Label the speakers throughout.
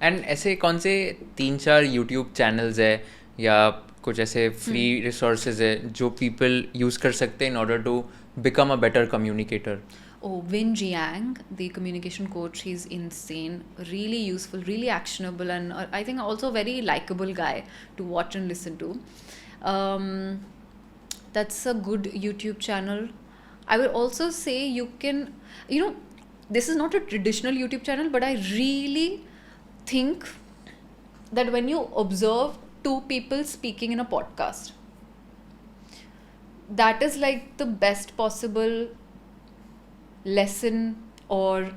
Speaker 1: And ऐसे कौन से 3-4 यूट्यूब चैनल्स है या कुछ ऐसे फ्री रिसोर्सेज है जो पीपल यूज़ कर सकते हैं in order to become a better communicator?
Speaker 2: Oh, Win Jiang, the communication coach, he's insane, really useful, really actionable, and I think also very likable guy to watch and listen to. Um, that's a good YouTube channel. I will also say you can, this is not a traditional YouTube channel, but I really think that when you observe two people speaking in a podcast, that is like the best possible lesson or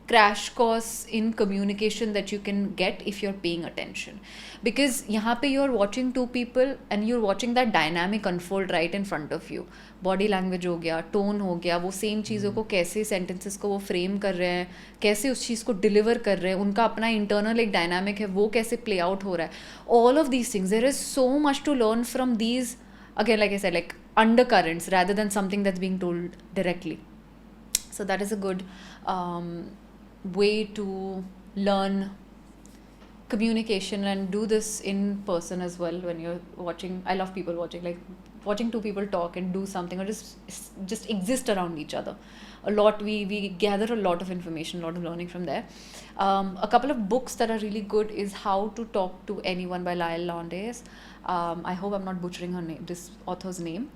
Speaker 2: crash course in communication that you can get if you're paying attention, because yahan pe you're watching two people and you're watching that dynamic unfold right in front of you. Body language हो गया, tone हो गया, वो same चीज़ों को कैसे sentences को वो frame कर रहे हैं, कैसे उस चीज़ को deliver कर रहे हैं, उनका अपना internal एक dynamic है, वो कैसे play out हो रहा है. All of these things, there is so much to learn from these, again like I said, like undercurrents rather than something that's being told directly. So that is a good way to learn communication, and do this in person as well when you're watching. I love people watching, like watching two people talk and do something, or just exist around each other a lot. We gather a lot of information, a lot of learning from there. A couple of books that are really good is How to Talk to Anyone by Lyle Londes. I hope I'm not butchering this author's name.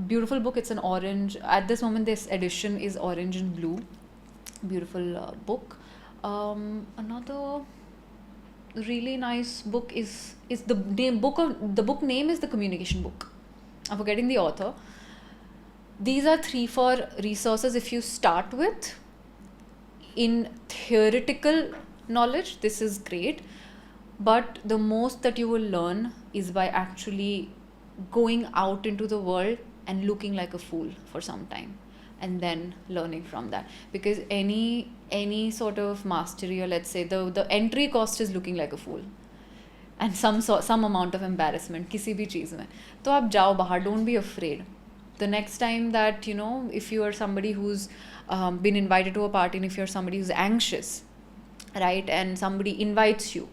Speaker 2: Beautiful book. It's an orange. At this moment, this edition is orange and blue. Beautiful book. Another really nice book is the book name is The Communication Book. I'm forgetting the author. These are 3-4 resources if you start with. In theoretical knowledge, this is great, but the most that you will learn is by actually going out into the world and looking like a fool for some time, and then learning from that. Because any sort of mastery, or let's say the entry cost is looking like a fool and some amount of embarrassment किसी भी चीज़ में. तो आप जाओ बाहर, don't be afraid. The next time that, if you are somebody who's been invited to a party, and if you're somebody who's anxious, right, and somebody invites you,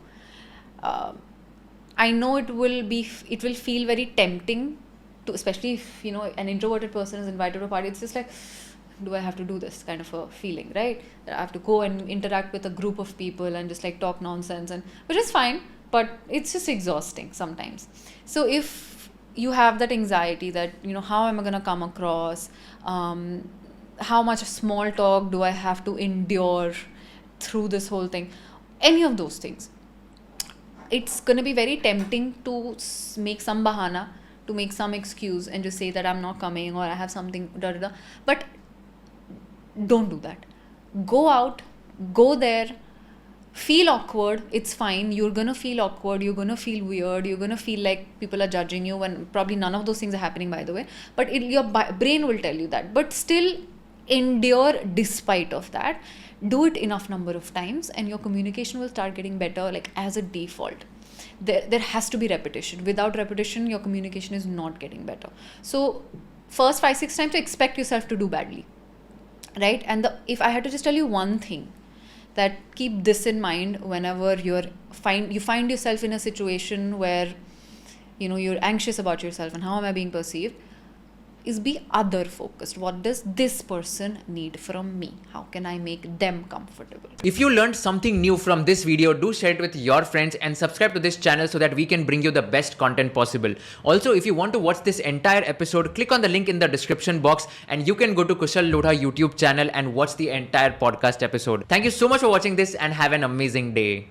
Speaker 2: I know it will feel very tempting to, especially if an introverted person is invited to a party. It's just like, do I have to do this kind of a feeling, right? That I have to go and interact with a group of people and just like talk nonsense, and which is fine, but it's just exhausting sometimes. So if you have that anxiety that, how am I going to come across? How much small talk do I have to endure through this whole thing? Any of those things. It's going to be very tempting to make some bahana, to make some excuse and just say that I'm not coming, or I have something, But don't do that. Go out, go there, feel awkward. It's fine. You're going to feel awkward. You're going to feel weird. You're going to feel like people are judging you, when probably none of those things are happening, by the way. But your brain will tell you that. But still endure despite of that. Do it enough number of times and your communication will start getting better, like as a default. There has to be repetition. Without repetition, your communication is not getting better. So first 5-6 times, expect yourself to do badly, right? And if I had to just tell you one thing, that keep this in mind whenever you find yourself in a situation where you're anxious about yourself and how am I being perceived, is be other focused. What does this person need from me? How can I make them comfortable?
Speaker 1: If you learned something new from this video, do share it with your friends and subscribe to this channel so that we can bring you the best content possible. Also, if you want to watch this entire episode, click on the link in the description box and you can go to Kushal Lodha YouTube channel and watch the entire podcast episode. Thank you so much for watching this and have an amazing day.